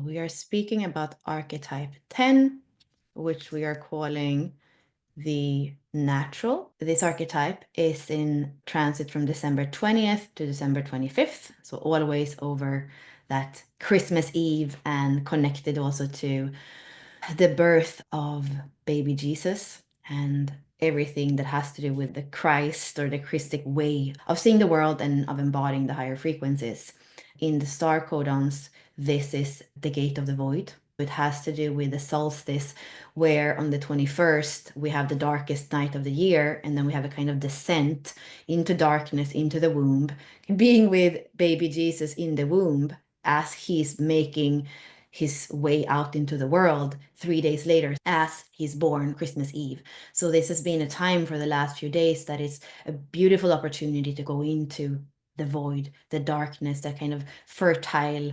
We are speaking about archetype 10, which we are calling the natural. This archetype is in transit from December 20th to December 25th, so always over that Christmas Eve and connected also to the birth of baby Jesus and everything that has to do with the Christ or the Christic way of seeing the world and of embodying the higher frequencies. In the star codons, this is the gate of the void. It has to do with the solstice, where on the 21st we have the darkest night of the year, and then we have a kind of descent into darkness, into the womb, being with baby Jesus in the womb as he's making his way out into the world 3 days later as he's born, Christmas Eve. So this has been a time for the last few days that is a beautiful opportunity to go into the void, the darkness, that kind of fertile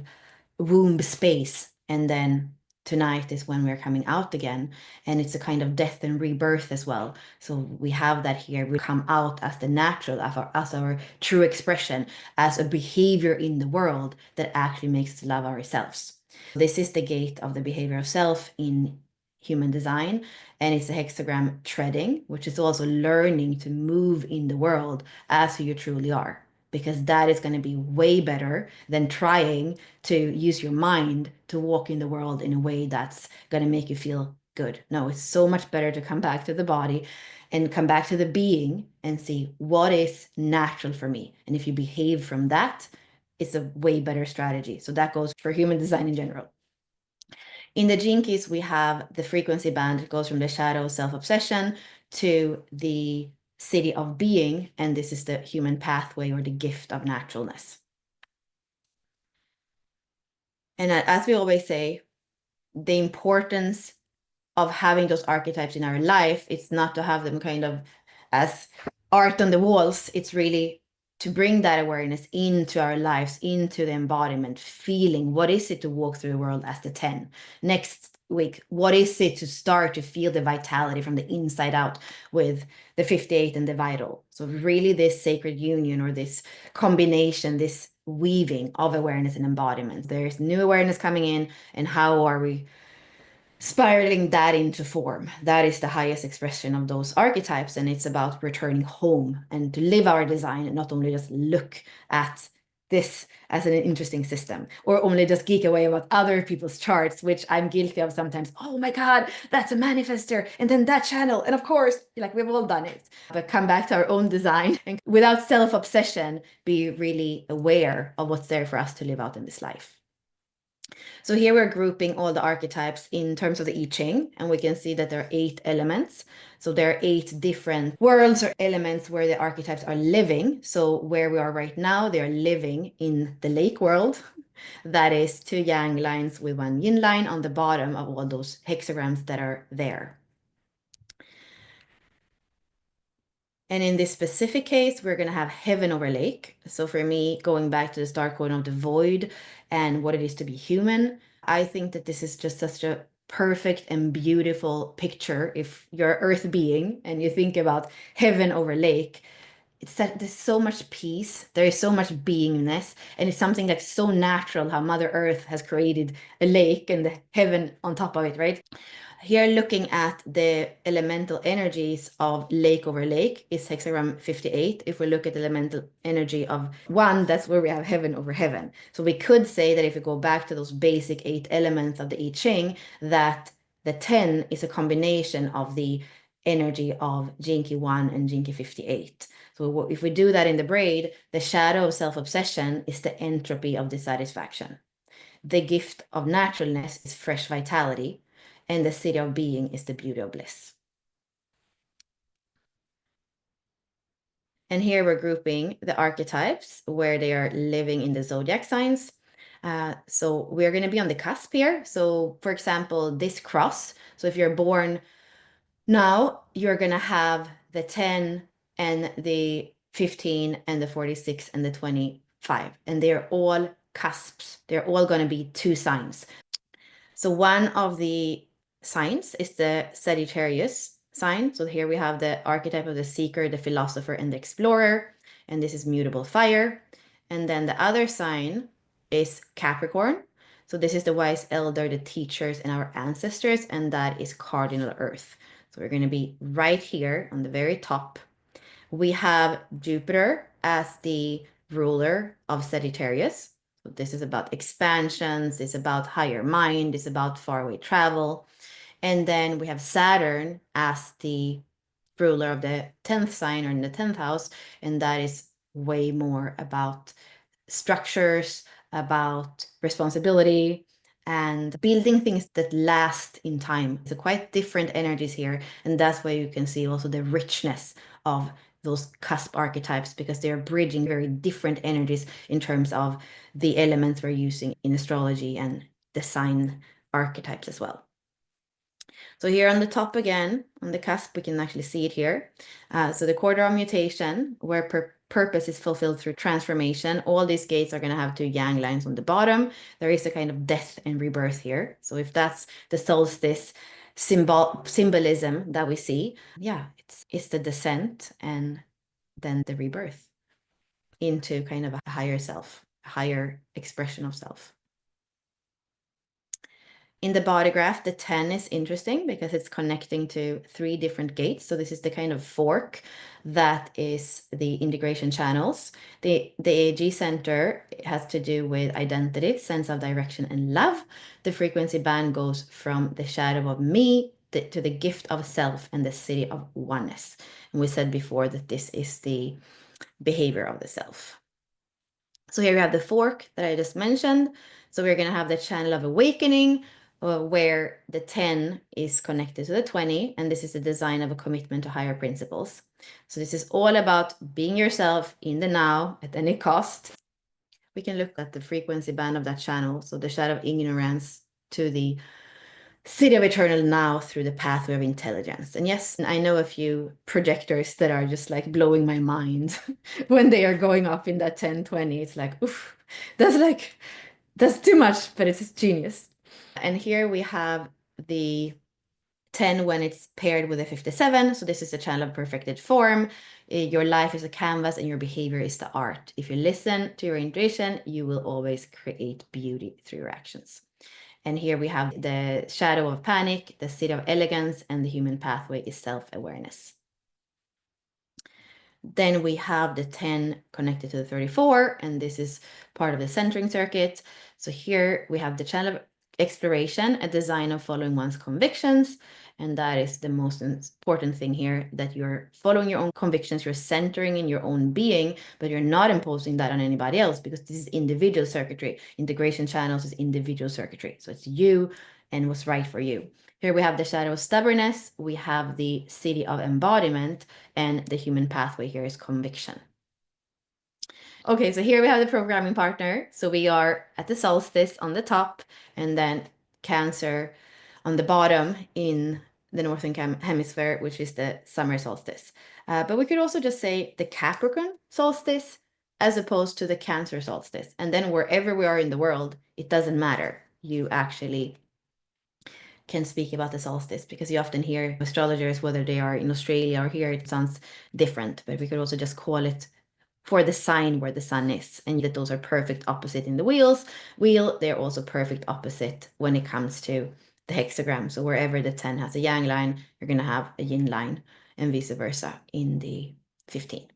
womb space. And then tonight is when we're coming out again. And it's a kind of death and rebirth as well. So we have that here. We come out as the natural, as our true expression, as a behavior in the world that actually makes us love ourselves. This is the gate of the behavior of self in human design, and it's a hexagram treading, which is also learning to move in the world as who you truly are, because that is going to be way better than trying to use your mind to walk in the world in a way that's going to make you feel good. No, it's so much better to come back to the body and come back to the being and see what is natural for me. And if you behave from that, it's a way better strategy. So that goes for human design in general. In the gene keys, we have the frequency band. It goes from the shadow self-obsession to the city of being, and this is the human pathway or the gift of naturalness. And as we always say, the importance of having those archetypes in our life, it's not to have them kind of as art on the walls. It's really to bring that awareness into our lives, into the embodiment, feeling what is it to walk through the world as the 10. Next week, what is it to start to feel the vitality from the inside out with the 58 and the vital. So really this sacred union or this combination, this weaving of awareness and embodiment. There's new awareness coming in, and how are we spiraling that into form? That is the highest expression of those archetypes, and it's about returning home and to live our design and not only just look at this as an interesting system or only just geek away about other people's charts, which I'm guilty of sometimes. Oh my God, that's a manifester, and then that channel, and of course, like we've all done it. But come back to our own design and without self-obsession, be really aware of what's there for us to live out in this life. So here we're grouping all the archetypes in terms of the I Ching, and we can see that there are 8 elements. So there are 8 different worlds or elements where the archetypes are living. So where we are right now, they are living in the lake world. That is 2 yang lines with 1 yin line on the bottom of all those hexagrams that are there. And in this specific case, we're going to have heaven over lake. So for me, going back to the star code of the void and what it is to be human, I think that this is just such a perfect and beautiful picture. If you're an earth being and you think about heaven over lake, it's that there's so much peace, there is so much beingness, and it's something that's so natural how Mother Earth has created a lake and the heaven on top of it, right? Here, looking at the elemental energies of lake over lake is hexagram 58. If we look at the elemental energy of 1, that's where we have heaven over heaven. So we could say that if we go back to those basic 8 elements of the I Ching, that the 10 is a combination of the energy of Jinki 1 and Jinki 58. So if we do that in the braid, the shadow of self-obsession is the entropy of dissatisfaction. The gift of naturalness is fresh vitality, and the city of being is the beauty of bliss. And here we're grouping the archetypes where they are living in the zodiac signs. So we're going to be on the cusp here. So for example, this cross. So if you're born now, you're going to have the 10 and the 15 and the 46 and the 25. And they're all cusps. They're all going to be 2 signs. So one of the signs is the Sagittarius sign. So here we have the archetype of the seeker, the philosopher, and the explorer. And this is mutable fire. And then the other sign is Capricorn. So this is the wise elder, the teachers, and our ancestors, and that is cardinal earth. So we're going to be right here on the very top. We have Jupiter as the ruler of Sagittarius. So this is about expansions, it's about higher mind, it's about faraway travel. And then we have Saturn as the ruler of the 10th sign, or in the 10th house, and that is way more about structures, about responsibility, and building things that last in time. So quite different energies here, and that's why you can see also the richness of those cusp archetypes, because they're bridging very different energies in terms of the elements we're using in astrology and the sign archetypes as well. So here on the top again, on the cusp, we can actually see it here. So the quarter of mutation, where purpose is fulfilled through transformation. All these gates are going to have two yang lines on the bottom. There is a kind of death and rebirth here. So if that's the solstice symbolism that we see, yeah, it's the descent and then the rebirth into kind of a higher self, a higher expression of self. In the body graph, the 10 is interesting because it's connecting to 3 different gates. So this is the kind of fork that is the integration channels. The AG center has to do with identity, sense of direction, and love. The frequency band goes from the shadow of me to the gift of self and the city of oneness. And we said before that this is the behavior of the self. So here we have the fork that I just mentioned. So we're going to have the channel of awakening, where the 10 is connected to the 20, and this is the design of a commitment to higher principles. So this is all about being yourself in the now at any cost. We can look at the frequency band of that channel, so the shadow of ignorance to the city of eternal now through the pathway of intelligence. And yes, I know a few projectors that are just like blowing my mind when they are going off in that 10-20. It's like, oof, that's too much, but it's genius. And here we have the 10 when it's paired with a 57. So this is a channel of perfected form. Your life is a canvas and your behavior is the art. If you listen to your intuition, you will always create beauty through your actions. And here we have the shadow of panic, the city of elegance, and the human pathway is self-awareness. Then we have the 10 connected to the 34, and this is part of the centering circuit. So here we have the channel of exploration, a design of following one's convictions. And that is the most important thing here, that you're following your own convictions, you're centering in your own being, but you're not imposing that on anybody else, because this is individual circuitry. Integration channels is individual circuitry. So it's you and what's right for you. Here we have the shadow of stubbornness, we have the city of embodiment, and the human pathway here is conviction. Okay, so here we have the programming partner. So we are at the solstice on the top, and then Cancer on the bottom in the northern hemisphere, which is the summer solstice. But we could also just say the Capricorn solstice as opposed to the Cancer solstice. And then wherever we are in the world, it doesn't matter. You actually can speak about the solstice, because you often hear astrologers, whether they are in Australia or here, it sounds different, but we could also just call it for the sign where the sun is, and that those are perfect opposite in the wheel. They're also perfect opposite when it comes to the hexagram. So wherever the 10 has a yang line, you're going to have a yin line, and vice versa in the 15.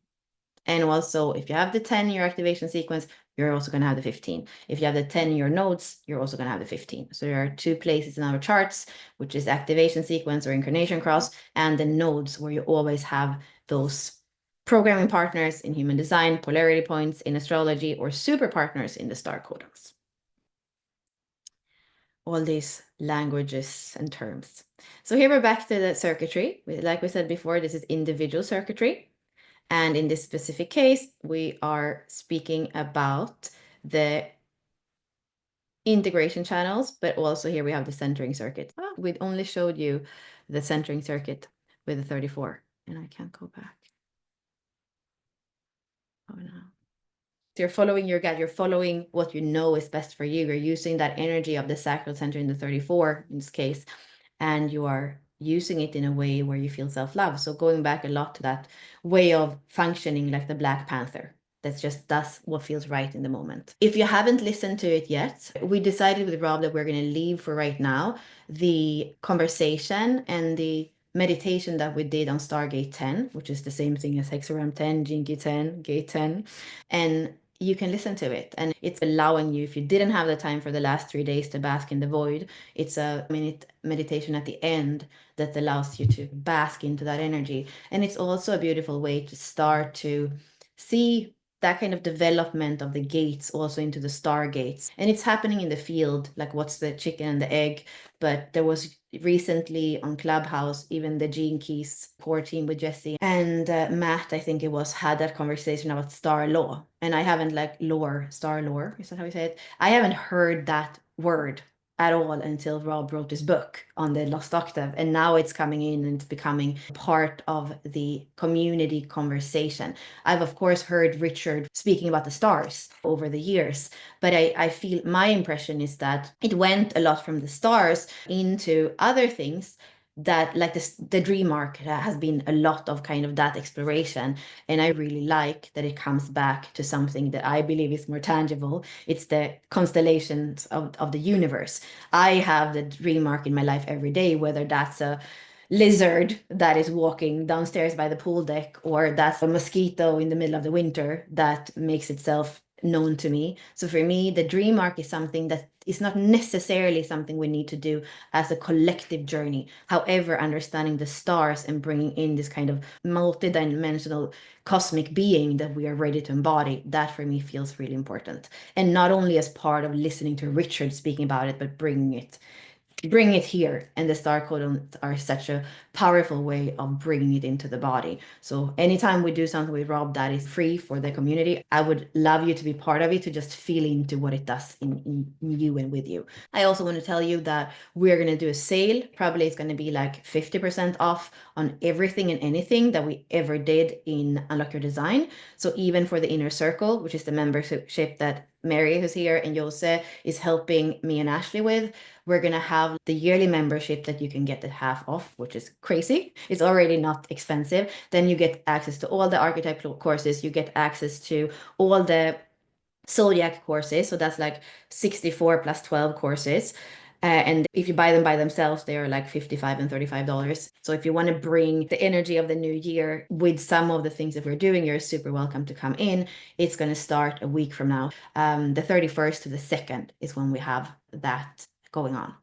And also, if you have the 10 in your activation sequence, you're also going to have the 15. If you have the 10 in your nodes, you're also going to have the 15. So there are 2 places in our charts, which is activation sequence or incarnation cross, and the nodes, where you always have those programming partners in human design, polarity points in astrology, or super partners in the star codons. All these languages and terms. So here we're back to the circuitry. Like we said before, this is individual circuitry. And in this specific case, we are speaking about the integration channels, but also here we have the centering circuit. We only showed you the centering circuit with the 34, and I can't go back. Oh no. So you're following your gut, you're following what you know is best for you. You're using that energy of the sacral center in the 34 in this case, and you are using it in a way where you feel self-love. So going back a lot to that way of functioning like the Black Panther. That's what feels right in the moment. If you haven't listened to it yet, we decided with Rob that we're going to leave for right now the conversation and the meditation that we did on Stargate 10, which is the same thing as Hexagram 10, Jinky 10, Gate 10. And you can listen to it. And it's allowing you, if you didn't have the time for the last 3 days to bask in the void, it's a minute meditation at the end that allows you to bask into that energy. And it's also a beautiful way to start to see that kind of development of the gates also into the stargates. And it's happening in the field, like what's the chicken and the egg. But there was recently on Clubhouse, even the Gene Keys core team with Jesse and Matt, I think it was, had that conversation about star law. And I haven't star lore, is that how you say it? I haven't heard that word at all until Rob wrote his book on the Lost Octave. And now it's coming in and it's becoming part of the community conversation. I've, of course, heard Richard speaking about the stars over the years, but I feel my impression is that it went a lot from the stars into other things that, like the dream arc, has been a lot of kind of that exploration. And I really like that it comes back to something that I believe is more tangible. It's the constellations of the universe. I have the dream arc in my life every day, whether that's a lizard that is walking downstairs by the pool deck, or that's a mosquito in the middle of the winter that makes itself known to me. So for me, the dream arc is something that is not necessarily something we need to do as a collective journey. However, understanding the stars and bringing in this kind of multidimensional cosmic being that we are ready to embody, that for me feels really important. And not only as part of listening to Richard speaking about it, but bringing it here. And the star codons are such a powerful way of bringing it into the body. So anytime we do something with Rob that is free for the community, I would love you to be part of it, to just feel into what it does in you and with you. I also want to tell you that we're going to do a sale. Probably it's going to be like 50% off on everything and anything that we ever did in Unlock Your Design. So even for the Inner Circle, which is the membership that Mary, who's here, and Jose is helping me and Ashley with, we're going to have the yearly membership that you can get at half off, which is crazy. It's already not expensive. Then you get access to all the archetype courses. You get access to all the zodiac courses. So that's like 64 plus 12 courses. And if you buy them by themselves, they are like $55 and $35. So if you want to bring the energy of the new year with some of the things that we're doing, you're super welcome to come in. It's going to start a week from now. The 31st to the 2nd is when we have that going on.